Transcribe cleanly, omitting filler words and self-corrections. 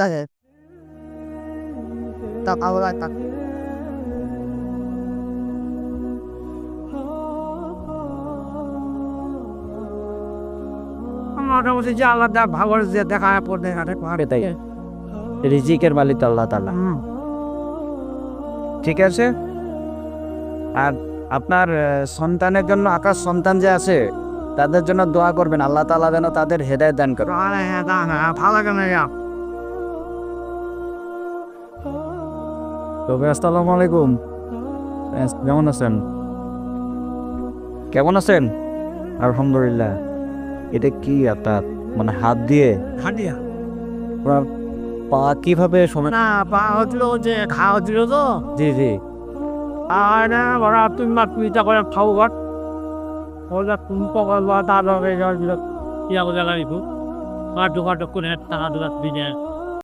দেখে তা কাউরা থাক মোটামুটি যে আলাদা ভাগর যে দেখা পড়ে তাই রিজিকের মালিক তো আল্লাহ তাআলা। ঠিক আছে। আর আপনার সন্তানের জন্য, আকাশ সন্তান যে আছে তাদের জন্য দোয়া করবেন, আল্লাহ তাআলা যেন তাদের হেদায়েত দান করে। ভালো কেন তবে আসসালামু আলাইকুম, কেমন আছেন? কেমন আছেন? আলহামদুলিল্লাহ। এটা কি আপনার মানে হাত দিয়ে হাঁটিয়া আপনার পা কিভাবে সময়? না পা হচ্ছিল যে খাওয়া হচ্ছিল তো জি জি। আর না ওরা তুমি পিঠা করে খাও ঘর ওরা তুমি পকড় বা তার ইয়া করে জায়গা নিবো কাটু কাটু করে টাকা দুটা দিনে